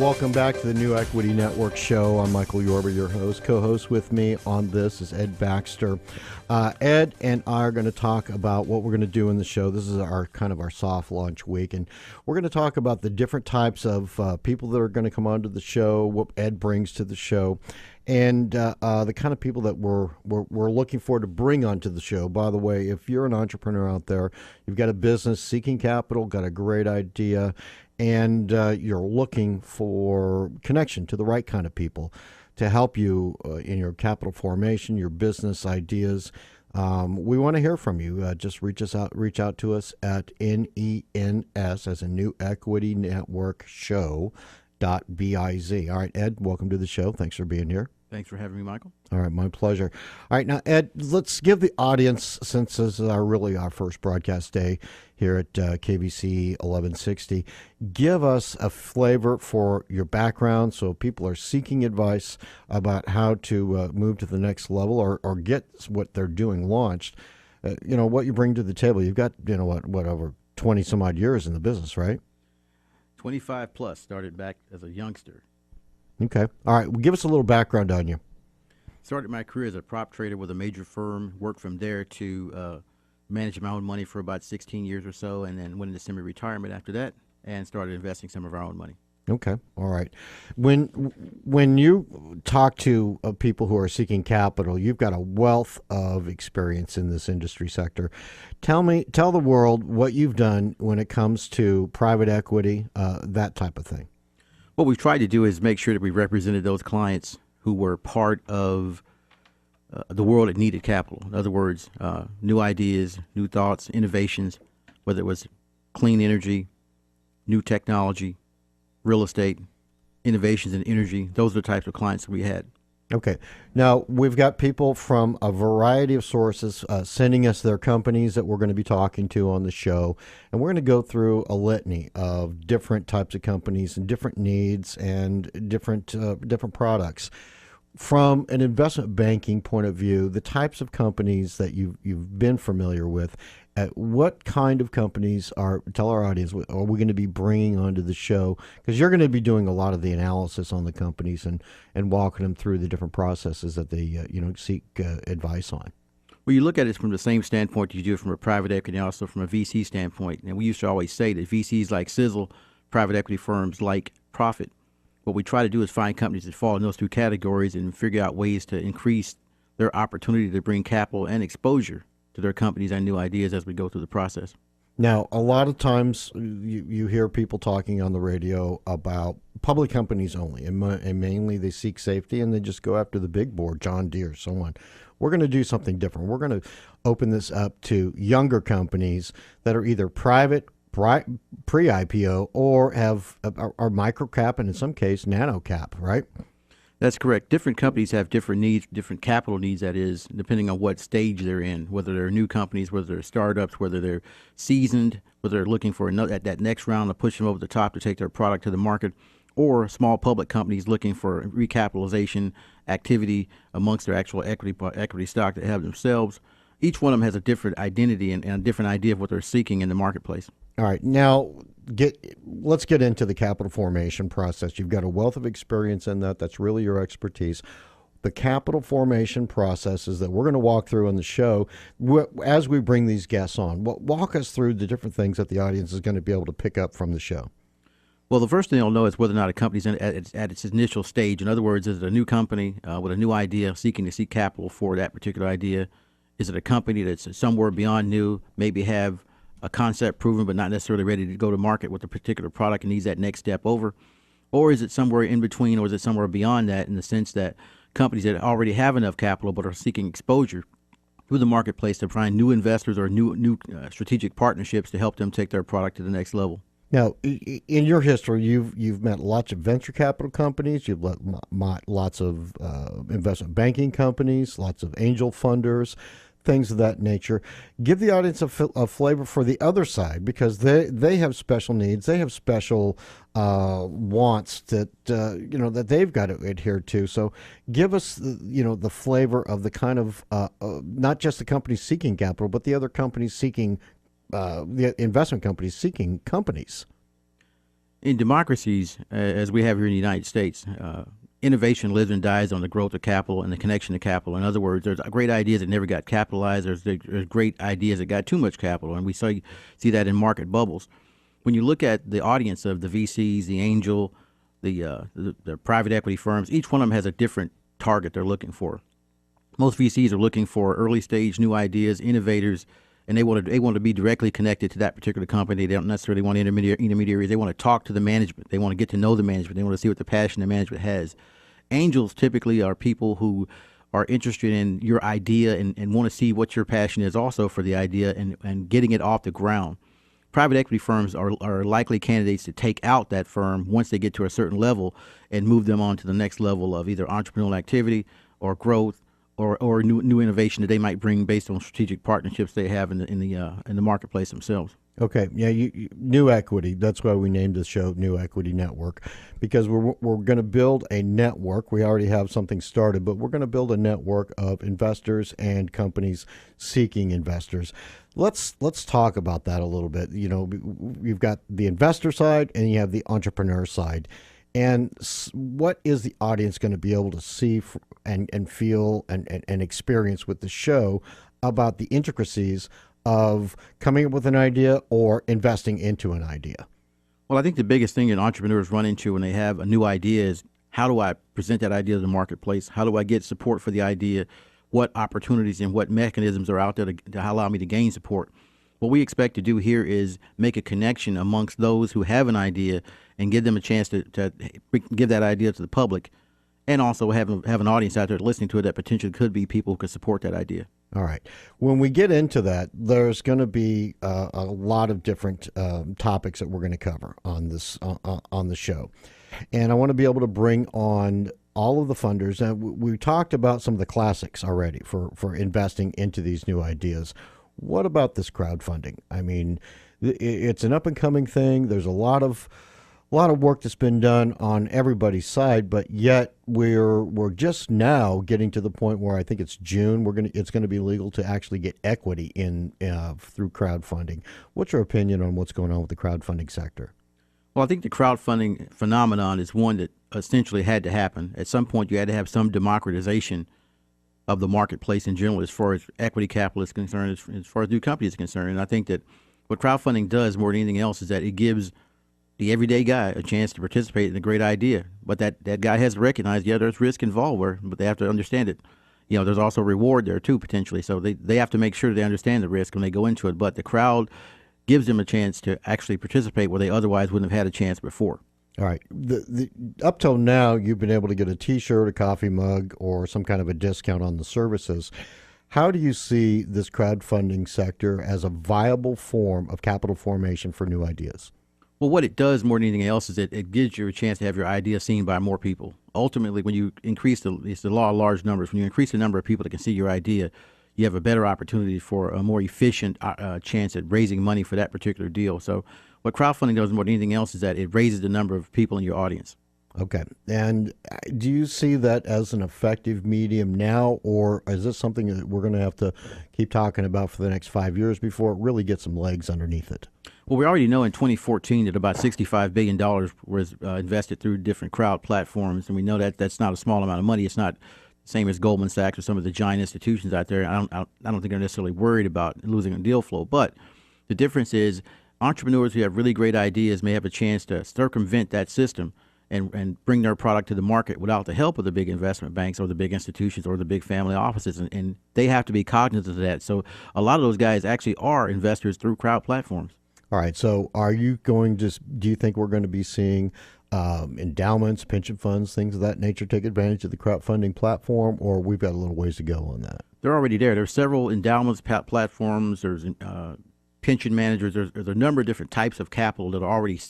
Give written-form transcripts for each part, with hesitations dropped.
welcome back to the New Equity Network show. I'm Michael Yorba, your host. Co-host with me on this is Ed Baxter. Ed and I are going to talk about what we're going to do in the show. This is our kind of our soft launch week, and we're going to talk about the different types of people that are going to come onto the show, what Ed brings to the show, and the kind of people that we're looking for to bring onto the show. By the way, if you're an entrepreneur out there, you've got a business seeking capital, got a great idea, and you're looking for connection to the right kind of people to help you in your capital formation, your business ideas. We want to hear from you. Just reach out to us at NENS as a New Equity Network show.biz. All right, Ed, welcome to the show. Thanks for being here. Thanks for having me, Michael. All right, my pleasure. All right, now, Ed, let's give the audience, since this is our first broadcast day here at KBC 1160, give us a flavor for your background so people are seeking advice about how to move to the next level or get what they're doing launched. What you bring to the table. You've got, what over 20 some odd years in the business, right? 25 plus, started back as a youngster. Okay. All right. Well, give us a little background on you. Started my career as a prop trader with a major firm, worked from there to managing my own money for about 16 years or so, and then went into semi-retirement after that and started investing some of our own money. Okay. All right. When you talk to people who are seeking capital, you've got a wealth of experience in this industry sector. Tell the world what you've done when it comes to private equity, that type of thing. What we've tried to do is make sure that we represented those clients who were part of the world that needed capital. In other words, new ideas, new thoughts, innovations, whether it was clean energy, new technology, real estate, innovations in energy. Those are the types of clients that we had. Okay. Now, we've got people from a variety of sources sending us their companies that we're going to be talking to on the show. And we're going to go through a litany of different types of companies and different needs and different products. From an investment banking point of view, the types of companies that you've been familiar with, what kind of companies tell our audience, are we going to be bringing onto the show? Because you're going to be doing a lot of the analysis on the companies and walking them through the different processes that they seek advice on. Well, you look at it from the same standpoint you do it from a private equity and also from a VC standpoint. And we used to always say that VCs like sizzle, private equity firms like profit. What we try to do is find companies that fall in those two categories and figure out ways to increase their opportunity to bring capital and exposure to their companies and new ideas as we go through the process. Now, a lot of times you hear people talking on the radio about public companies only, and mainly they seek safety and they just go after the big board, John Deere, so on. We're going to do something different. We're going to open this up to younger companies that are either private, pre-IPO, or are micro cap and in some case nano cap, right? That's correct. Different companies have different needs, different capital needs, that is, depending on what stage they're in, whether they're new companies, whether they're startups, whether they're seasoned, whether they're looking for that next round to push them over the top to take their product to the market, or small public companies looking for recapitalization activity amongst their actual equity stock they have themselves. Each one of them has a different identity and a different idea of what they're seeking in the marketplace. All right. Now, let's get into the capital formation process. You've got a wealth of experience in that. That's really your expertise. The capital formation processes that we're going to walk through on the show as we bring these guests on. Walk us through the different things that the audience is going to be able to pick up from the show. Well, the first thing they'll know is whether or not a company's at its initial stage. In other words, is it a new company with a new idea seeking to seek capital for that particular idea? Is it a company that's somewhere beyond new, maybe have a concept proven but not necessarily ready to go to market with a particular product and needs that next step over? Or is it somewhere in between, or is it somewhere beyond that, in the sense that companies that already have enough capital but are seeking exposure through the marketplace to find new investors or new strategic partnerships to help them take their product to the next level? Now, in your history, you've met lots of venture capital companies, you've met lots of investment banking companies, lots of angel funders, things of that nature. Give the audience a flavor for the other side, because they have special needs, they have special wants that that they've got to adhere to. So give us the flavor of the kind of not just the companies seeking capital, but the other companies seeking the investment companies seeking companies. In democracies, as we have here in the United States, innovation lives and dies on the growth of capital and the connection to capital. In other words, there's great ideas that never got capitalized. There's great ideas that got too much capital, and we see that in market bubbles. When you look at the audience of the VCs, the angel, the private equity firms, each one of them has a different target they're looking for. Most VCs are looking for early stage new ideas, innovators, and they want to be directly connected to that particular company. They don't necessarily want intermediaries. They want to talk to the management. They want to get to know the management. They want to see what the passion the management has. Angels typically are people who are interested in your idea and want to see what your passion is also for the idea and getting it off the ground. Private equity firms are likely candidates to take out that firm once they get to a certain level and move them on to the next level of either entrepreneurial activity or growth or new innovation that they might bring based on strategic partnerships they have in the marketplace themselves. Okay, yeah, New Equity. That's why we named the show New Equity Network, because we're going to build a network. We already have something started, but we're going to build a network of investors and companies seeking investors. Let's talk about that a little bit. You know, you've got the investor side and you have the entrepreneur side. And what is the audience going to be able to see and feel and experience with the show about the intricacies of coming up with an idea or investing into an idea? Well, I think the biggest thing that entrepreneurs run into when they have a new idea is, how do I present that idea to the marketplace? How do I get support for the idea? What opportunities and what mechanisms are out there to allow me to gain support? What we expect to do here is make a connection amongst those who have an idea and give them a chance to give that idea to the public, and also have an audience out there listening to it that potentially could be people who could support that idea. All right. When we get into that, there's going to be a lot of different topics that we're going to cover on this on the show, and I want to be able to bring on all of the funders. And we talked about some of the classics already for investing into these new ideas. What about this crowdfunding? I mean, it's an up and coming thing. There's a lot of work that's been done on everybody's side, but yet we're just now getting to the point where I think it's June. It's going to be legal to actually get equity in through crowdfunding. What's your opinion on what's going on with the crowdfunding sector? Well, I think the crowdfunding phenomenon is one that essentially had to happen. At some point, you had to have some democratization of the marketplace in general, as far as equity capital is concerned, as far as new companies are concerned. And I think that what crowdfunding does more than anything else is that it gives the everyday guy a chance to participate in a great idea. But that guy has to recognize, yeah, there's risk involved, but they have to understand it. You know, there's also reward there too, potentially. So they have to make sure they understand the risk when they go into it. But the crowd gives them a chance to actually participate where they otherwise wouldn't have had a chance before. All right. Up till now, you've been able to get a T-shirt, a coffee mug, or some kind of a discount on the services. How do you see this crowdfunding sector as a viable form of capital formation for new ideas? Well, what it does more than anything else is it gives you a chance to have your idea seen by more people. Ultimately, when you increase it's the law of large numbers. When you increase the number of people that can see your idea, you have a better opportunity for a more efficient chance at raising money for that particular deal. So what crowdfunding does more than anything else is that it raises the number of people in your audience. Okay. And do you see that as an effective medium now, or is this something that we're going to have to keep talking about for the next 5 years before it really gets some legs underneath it? Well, we already know in 2014 that about $65 billion was invested through different crowd platforms, and we know that that's not a small amount of money. It's not the same as Goldman Sachs or some of the giant institutions out there. I don't think they're necessarily worried about losing a deal flow, but the difference is entrepreneurs who have really great ideas may have a chance to circumvent that system and bring their product to the market without the help of the big investment banks or the big institutions or the big family offices, and they have to be cognizant of that. So a lot of those guys actually are investors through crowd platforms. All right. So do you think we're going to be seeing endowments, pension funds, things of that nature take advantage of the crowdfunding platform, or we've got a little ways to go on that? They're already there. There's several endowments platforms. There's pension managers. There's a number of different types of capital that are already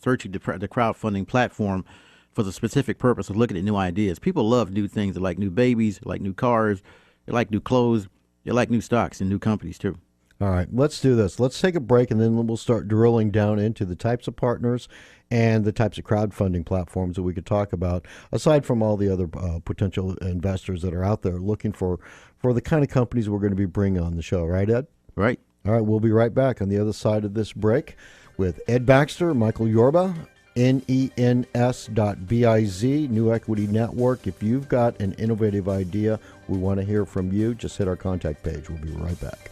searching the crowdfunding platform for the specific purpose of looking at new ideas. People love new things. They like new babies, they like new cars, they like new clothes, they like new stocks and new companies too. All right, let's do this. Let's take a break, and then we'll start drilling down into the types of partners and the types of crowdfunding platforms that we could talk about, aside from all the other potential investors that are out there looking for the kind of companies we're going to be bringing on the show. Right, Ed? Right. All right, we'll be right back on the other side of this break with Ed Baxter, Michael Yorba, NENS.biz, New Equity Network. If you've got an innovative idea, we want to hear from you. Just hit our contact page. We'll be right back.